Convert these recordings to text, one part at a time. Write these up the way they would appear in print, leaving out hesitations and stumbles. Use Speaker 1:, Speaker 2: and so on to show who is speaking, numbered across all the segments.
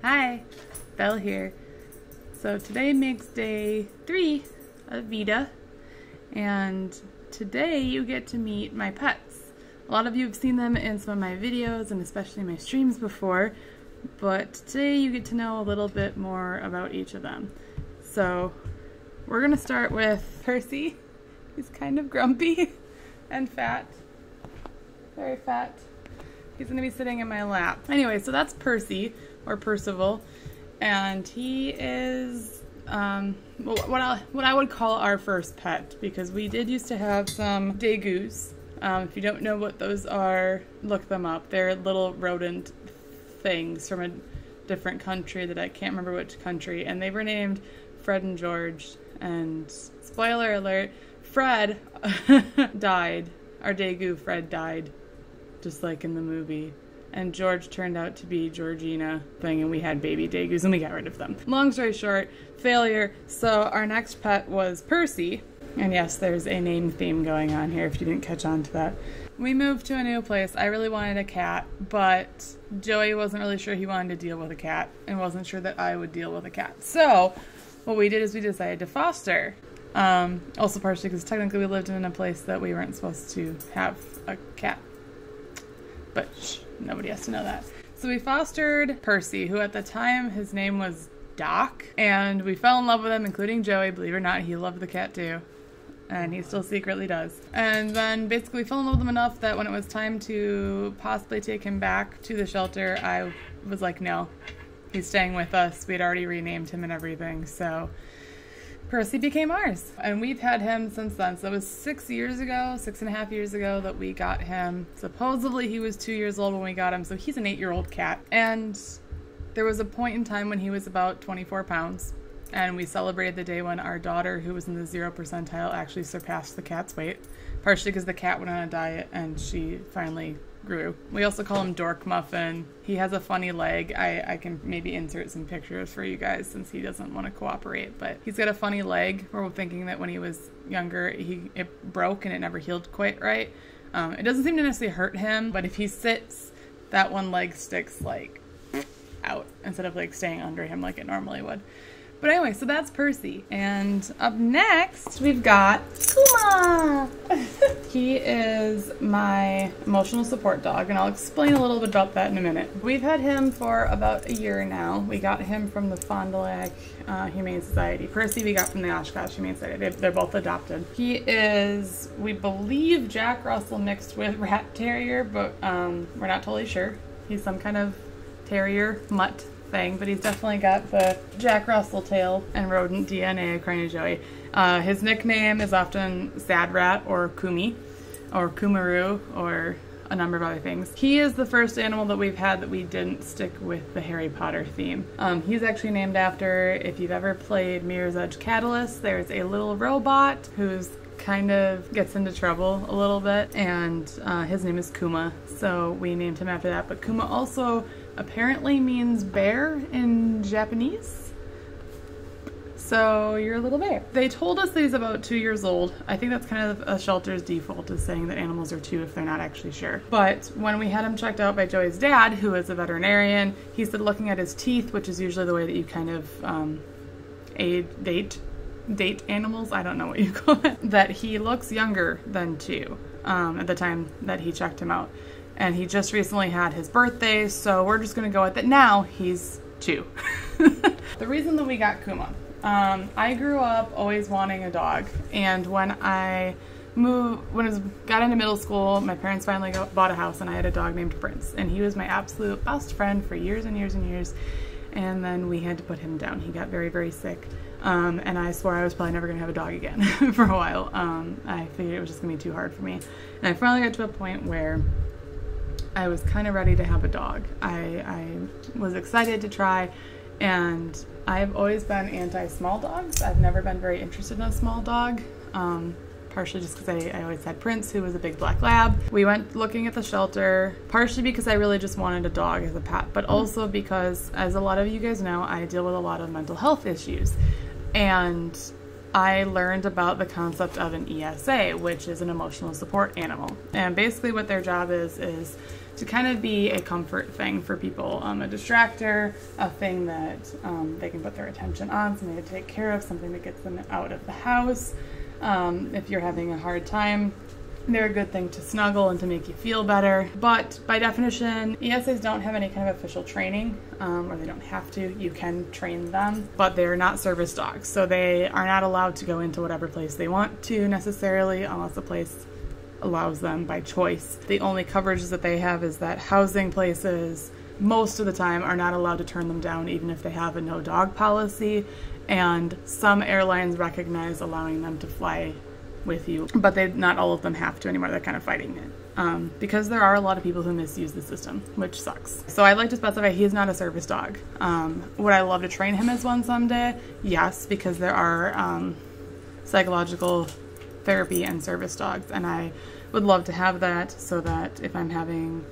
Speaker 1: Hi, Belle here. So today makes day 3 of VEDA, and today you get to meet my pets. A lot of you have seen them in some of my videos and especially my streams before, but today you get to know a little bit more about each of them. So we're gonna start with Percy. He's kind of grumpy and fat, very fat. He's gonna be sitting in my lap. Anyway, so that's Percy, or Percival, and he is what I would call our first pet, because we did used to have some degus. If you don't know what those are, look them up. They're little rodent things from a different country that I can't remember which country, and they were named Fred and George, and spoiler alert, Fred died. Our degu Fred died, just like in the movie. And George turned out to be Georgina thing, and we had baby degus and we got rid of them. Long story short, failure. So our next pet was Percy. And yes, there's a name theme going on here if you didn't catch on to that. We moved to a new place. I really wanted a cat, but Joey wasn't really sure he wanted to deal with a cat and wasn't sure that I would deal with a cat. So what we did is we decided to foster. Also partially because technically we lived in a place that we weren't supposed to have a cat. But shh, nobody has to know that. So we fostered Percy, who at the time his name was Doc, and we fell in love with him, including Joey. Believe it or not, he loved the cat too, and he still secretly does. And then basically fell in love with him enough that when it was time to possibly take him back to the shelter, I was like, no, he's staying with us. We had already renamed him and everything, so Percy became ours, and we've had him since then. So it was 6 years ago, 6.5 years ago that we got him. Supposedly he was 2 years old when we got him, so he's an 8-year-old cat. And there was a point in time when he was about 24 pounds, and we celebrated the day when our daughter, who was in the 0th percentile, actually surpassed the cat's weight, partially because the cat went on a diet and she finally grew. We also call him Dork Muffin. He has a funny leg. I can maybe insert some pictures for you guys since he doesn't want to cooperate, but he's got a funny leg. We're thinking that when he was younger it broke and it never healed quite right. It doesn't seem to necessarily hurt him, but if he sits, that one leg sticks like out instead of like staying under him like it normally would. But anyway, so that's Percy. And up next, we've got Kuma! He is my emotional support dog, and I'll explain a little bit about that in a minute. We've had him for about a year now. We got him from the Fond du Lac Humane Society. Percy we got from the Oshkosh Humane Society. They're both adopted. He is, we believe, Jack Russell mixed with Rat Terrier, but we're not totally sure. He's some kind of terrier mutt thing, but he's definitely got the Jack Russell tail and rodent DNA according to Joey. His nickname is often Sad Rat or Kumi or Kumaru or a number of other things. He is the first animal that we've had that we didn't stick with the Harry Potter theme. He's actually named after, if you've ever played Mirror's Edge Catalyst, there's a little robot who's kind of gets into trouble a little bit, and his name is Kuma, so we named him after that. But Kuma also apparently means bear in Japanese, so you're a little bear. They told us that he's about 2 years old. I think that's kind of a shelter's default, is saying that animals are 2 if they're not actually sure. But when we had him checked out by Joey's dad, who is a veterinarian, he said looking at his teeth, which is usually the way that you kind of date animals, I don't know what you call it, that he looks younger than 2 at the time that he checked him out. And he just recently had his birthday, so we're just gonna go with it. Now he's 2. The reason that we got Kuma, I grew up always wanting a dog, and when I got into middle school, my parents finally bought a house, and I had a dog named Prince, and he was my absolute best friend for years and years and years. And then we had to put him down. He got very, very sick. And I swore I was probably never going to have a dog again for a while. I figured it was just going to be too hard for me. And I finally got to a point where I was kind of ready to have a dog. I was excited to try, and I've always been anti-small dogs. I've never been very interested in a small dog. Partially just because I always had Prince, who was a big black lab. We went looking at the shelter, partially because I really just wanted a dog as a pet, but also because, as a lot of you guys know, I deal with a lot of mental health issues. And I learned about the concept of an ESA, which is an emotional support animal. And basically what their job is to kind of be a comfort thing for people, a distractor, a thing that they can put their attention on, something to take care of, something that gets them out of the house. If you're having a hard time, they're a good thing to snuggle and to make you feel better. But by definition, ESAs don't have any kind of official training, or they don't have to. You can train them, but they're not service dogs. So they are not allowed to go into whatever place they want to necessarily, unless the place allows them by choice. The only coverages that they have is that housing places, most of the time, are not allowed to turn them down even if they have a no dog policy. And some airlines recognize allowing them to fly with you, but not all of them have to anymore. They're kind of fighting it because there are a lot of people who misuse the system, which sucks. So I'd like to specify he's not a service dog. Would I love to train him as one someday? Yes, because there are psychological therapy and service dogs, and I would love to have that so that if I'm having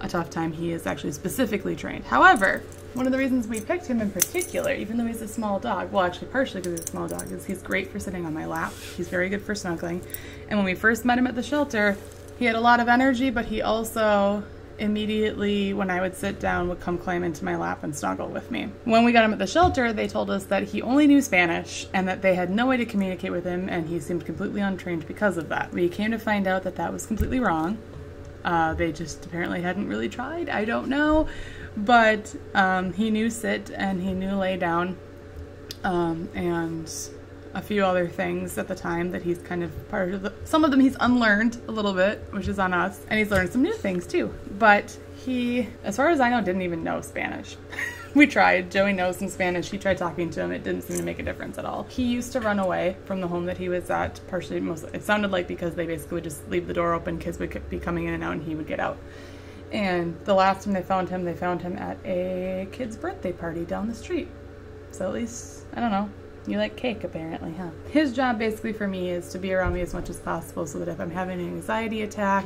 Speaker 1: a tough time, he is actually specifically trained. However, one of the reasons we picked him in particular, even though he's a small dog, well, actually partially because he's a small dog, is he's great for sitting on my lap. He's very good for snuggling. And when we first met him at the shelter, he had a lot of energy, but he also immediately, when I would sit down, would come climb into my lap and snuggle with me. When we got him at the shelter, they told us that he only knew Spanish and that they had no way to communicate with him, and he seemed completely untrained because of that. We came to find out that that was completely wrong. They just apparently hadn't really tried. I don't know. But he knew sit and he knew lay down, and a few other things at the time that he's kind of part of. Some of them he's unlearned a little bit, which is on us, and he's learned some new things too. But he, as far as I know, didn't even know Spanish. We tried. Joey knows some Spanish. He tried talking to him. It didn't seem to make a difference at all. He used to run away from the home that he was at, partially, it sounded like because they basically would just leave the door open, kids would be coming in and out, and he would get out. And the last time they found him at a kid's birthday party down the street. So at least, I don't know, you like cake apparently, huh? His job basically for me is to be around me as much as possible so that if I'm having an anxiety attack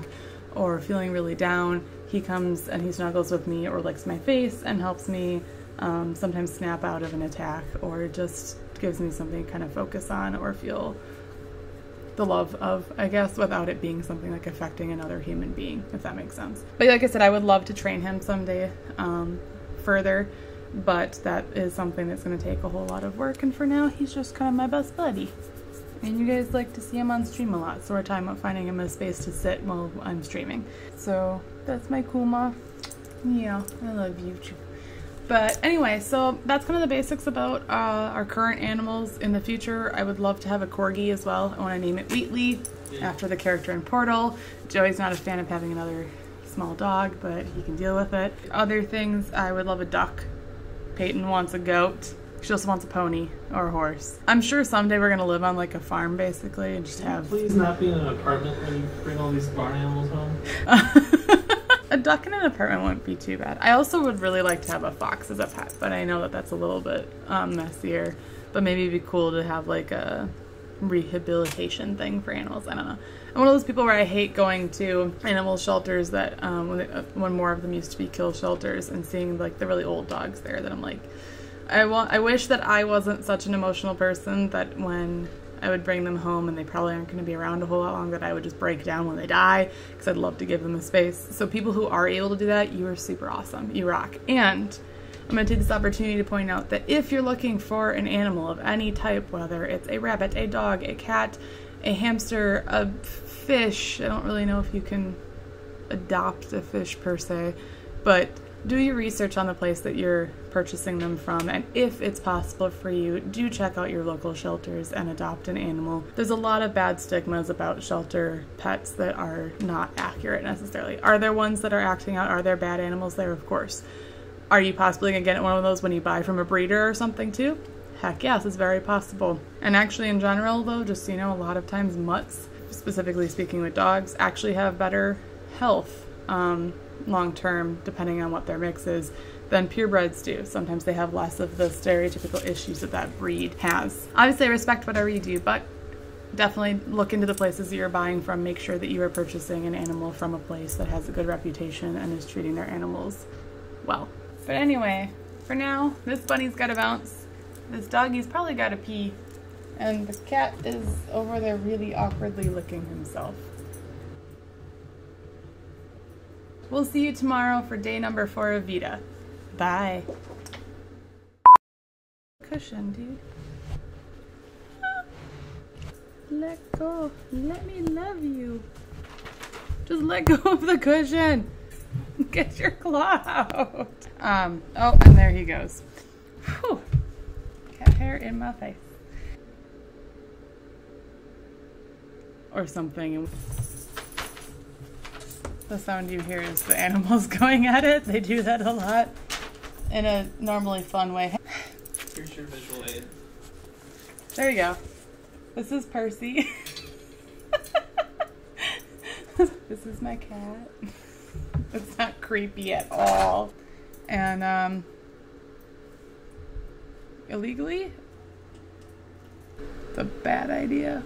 Speaker 1: or feeling really down, he comes and he snuggles with me or licks my face and helps me sometimes snap out of an attack, or just gives me something to kind of focus on or feel the love of, I guess, without it being something like affecting another human being, if that makes sense. But like I said, I would love to train him someday further, but that is something that's going to take a whole lot of work, and for now, he's just kind of my best buddy. And you guys like to see him on stream a lot, so we're talking about finding him a space to sit while I'm streaming. So that's my Kuma. Yeah, I love you too. But anyway, so that's kind of the basics about our current animals. In the future, I would love to have a corgi as well. I want to name it Wheatley, after the character in Portal. Joey's not a fan of having another small dog, but he can deal with it. Other things, I would love a duck. Peyton wants a goat. She also wants a pony or a horse. I'm sure someday we're going to live on like a farm, basically, and just have...
Speaker 2: Please not be in an apartment when you bring all these barn animals home.
Speaker 1: A duck in an apartment wouldn't be too bad. I also would really like to have a fox as a pet, but I know that that's a little bit messier. But maybe it'd be cool to have like a rehabilitation thing for animals. I don't know. I'm one of those people where I hate going to animal shelters that when more of them used to be kill shelters and seeing like the really old dogs there, that I'm like, I wish that I wasn't such an emotional person that when I would bring them home and they probably aren't going to be around a whole lot longer, that I would just break down when they die, because I'd love to give them a space. So people who are able to do that, you are super awesome. You rock. And I'm going to take this opportunity to point out that if you're looking for an animal of any type, whether it's a rabbit, a dog, a cat, a hamster, a fish, I don't really know if you can adopt a fish per se, but do your research on the place that you're purchasing them from, and if it's possible for you, do check out your local shelters and adopt an animal. There's a lot of bad stigmas about shelter pets that are not accurate necessarily. Are there ones that are acting out? Are there bad animals there? Of course. Are you possibly going to get one of those when you buy from a breeder or something too? Heck yes, it's very possible. And actually in general though, just so you know, a lot of times mutts, specifically speaking with dogs, actually have better health long-term, depending on what their mix is, than purebreds do. Sometimes they have less of the stereotypical issues that that breed has. Obviously, I respect whatever you do, but definitely look into the places that you're buying from. Make sure that you are purchasing an animal from a place that has a good reputation and is treating their animals well. But anyway, for now, this bunny's got to bounce. This doggy's probably got to pee. And the cat is over there really awkwardly licking himself. We'll see you tomorrow for day number 4 of VEDA. Bye. Cushion, dude. Let go. Let me love you. Just let go of the cushion. Get your claw out. Oh, and there he goes. Whew. Cat hair in my face. Or something. The sound you hear is the animals going at it. They do that a lot in a normally fun way.
Speaker 2: Here's your visual aid.
Speaker 1: There you go. This is Percy. This is my cat. It's not creepy at all. And illegally? It's a bad idea.